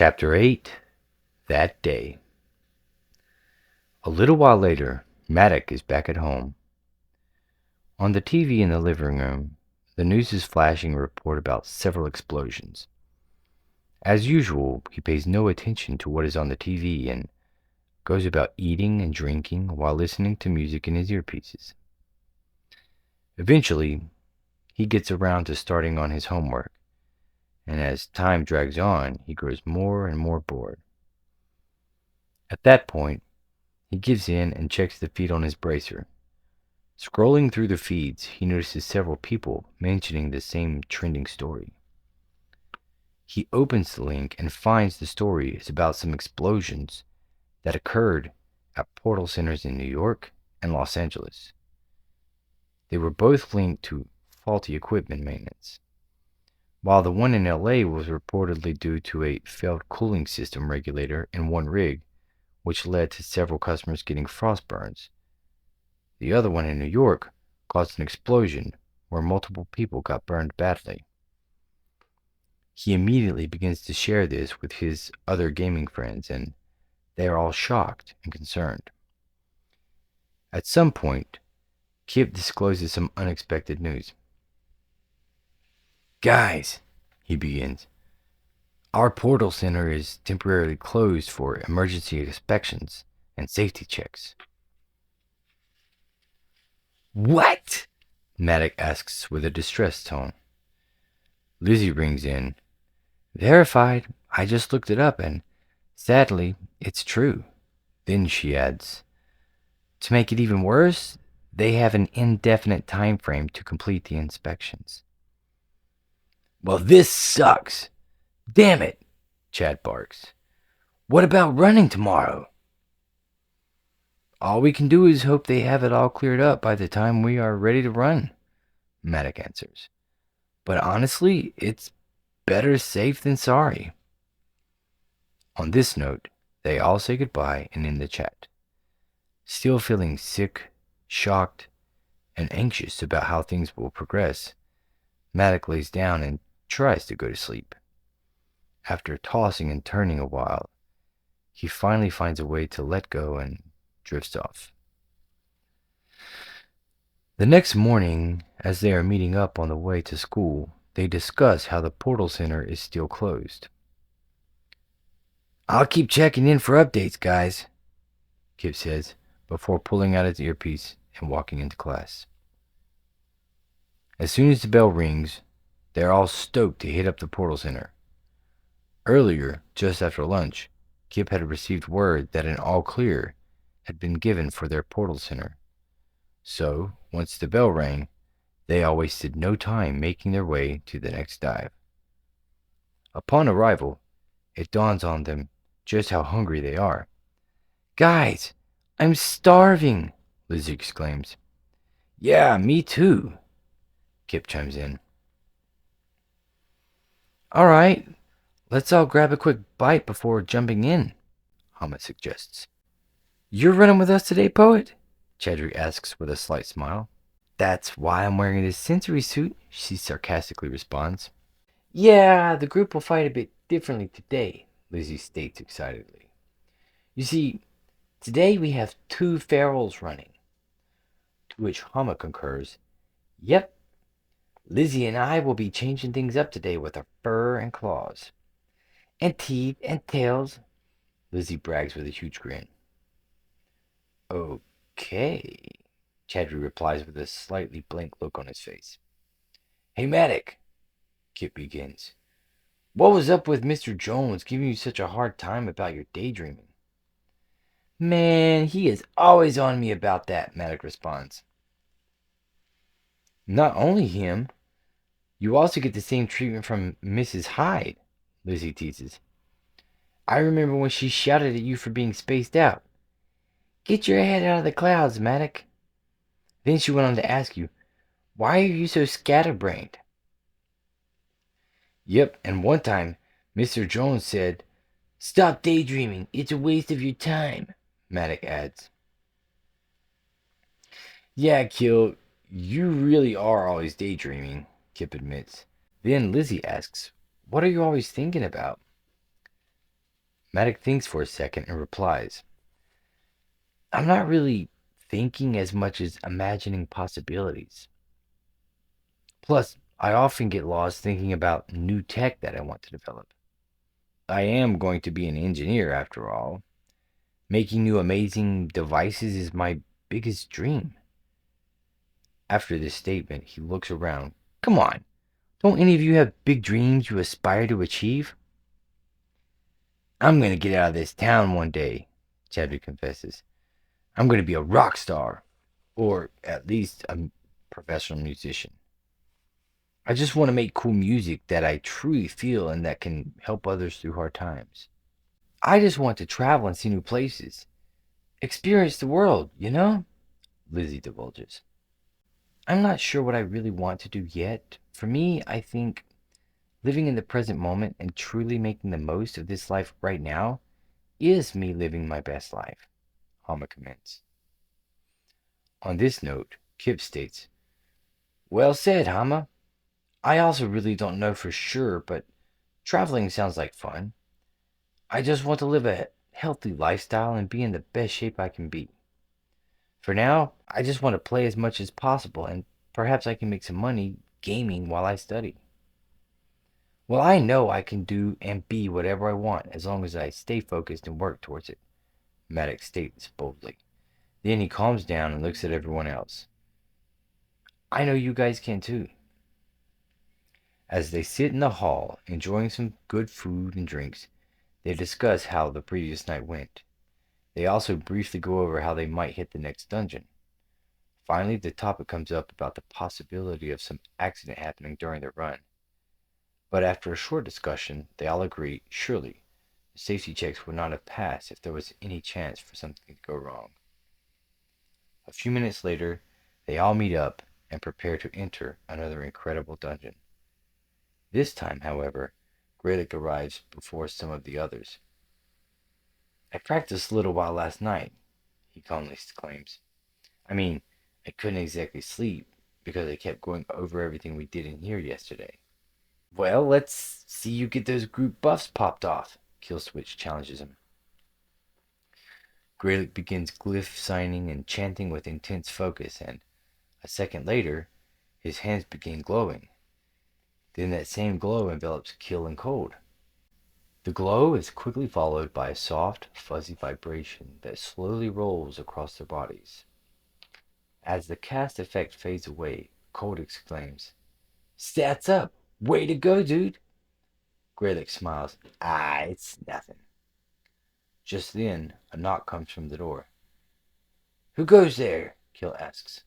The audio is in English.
Chapter 8 That Day. A little while later, Maddox is back at home. On the TV in the living room, the news is flashing a report about several explosions. As usual, he pays no attention to what is on the TV and goes about eating and drinking while listening to music in his earpieces. Eventually, he gets around to starting on his homework, and as time drags on, he grows more and more bored. At that point, he gives in and checks the feed on his bracer. Scrolling through the feeds, he notices several people mentioning the same trending story. He opens the link and finds the story is about some explosions that occurred at portal centers in New York and Los Angeles. They were both linked to faulty equipment maintenance. While the one in LA was reportedly due to a failed cooling system regulator in one rig, which led to several customers getting frostburns, the other one in New York caused an explosion where multiple people got burned badly. He immediately begins to share this with his other gaming friends, and they are all shocked and concerned. At some point, Kip discloses some unexpected news. "Guys," he begins, "our portal center is temporarily closed for emergency inspections and safety checks." "What?" Maddox asks with a distressed tone. Lizzie rings in. "Verified. I just looked it up, and sadly, it's true." Then she adds, "To make it even worse, they have an indefinite time frame to complete the inspections." "Well, this sucks. Damn it," Chad barks. "What about running tomorrow?" "All we can do is hope they have it all cleared up by the time we are ready to run," Maddox answers. "But honestly, it's better safe than sorry." On this note, they all say goodbye and end the chat. Still feeling sick, shocked, and anxious about how things will progress, Maddox lays down and tries to go to sleep. After tossing and turning a while, he finally finds a way to let go and drifts off. The next morning, as they are meeting up on the way to school, they discuss how the portal center is still closed. "I'll keep checking in for updates, guys," Kip says, before pulling out his earpiece and walking into class. As soon as the bell rings, they're all stoked to hit up the portal center. Earlier, just after lunch, Kip had received word that an all clear had been given for their portal center. So, once the bell rang, they all wasted no time making their way to the next dive. Upon arrival, it dawns on them just how hungry they are. "Guys, I'm starving," Lizzie exclaims. "Yeah, me too," Kip chimes in. "All right, let's all grab a quick bite before jumping in," Hama suggests. "You're running with us today, Poet?" Chadrick asks with a slight smile. "That's why I'm wearing this sensory suit," she sarcastically responds. "Yeah, the group will fight a bit differently today," Lizzie states excitedly. "You see, today we have 2 ferals running." To which Hama concurs, "Yep, Lizzie and I will be changing things up today with our fur and claws. And teeth and tails," Lizzie brags with a huge grin. "Okay," Chadri replies with a slightly blank look on his face. "Hey, Maddox," Kip begins. "What was up with Mr. Jones giving you such a hard time about your daydreaming?" "Man, he is always on me about that," Maddox responds. "Not only him, you also get the same treatment from Mrs. Hyde," Lizzie teases. "I remember when she shouted at you for being spaced out. 'Get your head out of the clouds, Maddox.' Then she went on to ask you, 'Why are you so scatterbrained?'" "Yep, and one time, Mr. Jones said, 'Stop daydreaming, it's a waste of your time,'" Maddox adds. "Yeah, Kill, you really are always daydreaming," Kip admits. Then Lizzie asks, "What are you always thinking about?" Maddox thinks for a second and replies, I'm not really thinking as much as imagining possibilities. Plus, I often get lost thinking about new tech that I want to develop. I am going to be an engineer after all. Making new amazing devices is my biggest dream. After this statement, he looks around. Come on, don't any of you have big dreams you aspire to achieve? I'm going to get out of this town one day, Chadwick confesses. I'm going to be a rock star, or at least a professional musician. I just want to make cool music that I truly feel and that can help others through hard times. I just want to travel and see new places, experience the world, you know? Lizzie divulges. I'm not sure what I really want to do yet. For me, I think living in the present moment and truly making the most of this life right now is me living my best life, Hama comments. On this note, Kip states, well said, Hama. I also really don't know for sure, but traveling sounds like fun. I just want to live a healthy lifestyle and be in the best shape I can be. For now, I just want to play as much as possible and perhaps I can make some money gaming while I study. Well, I know I can do and be whatever I want as long as I stay focused and work towards it, Maddox states boldly. Then he calms down and looks at everyone else. I know you guys can too. As they sit in the hall, enjoying some good food and drinks, they discuss how the previous night went. They also briefly go over how they might hit the next dungeon. Finally, the topic comes up about the possibility of some accident happening during their run. But after a short discussion, they all agree, surely, the safety checks would not have passed if there was any chance for something to go wrong. A few minutes later, they all meet up and prepare to enter another incredible dungeon. This time, however, Greylick arrives before some of the others. I practiced a little while last night, he calmly exclaims. I mean, I couldn't exactly sleep because I kept going over everything we did in here yesterday. Well, let's see you get those group buffs popped off, Killswitch challenges him. Greylick begins glyph signing and chanting with intense focus, and a second later, his hands begin glowing. Then that same glow envelops Kill and Cold. The glow is quickly followed by a soft, fuzzy vibration that slowly rolls across their bodies. As the cast effect fades away, Cold exclaims, Stats up! Way to go, dude! Greylick smiles. It's nothing. Just then, a knock comes from the door. Who goes there? Kill asks.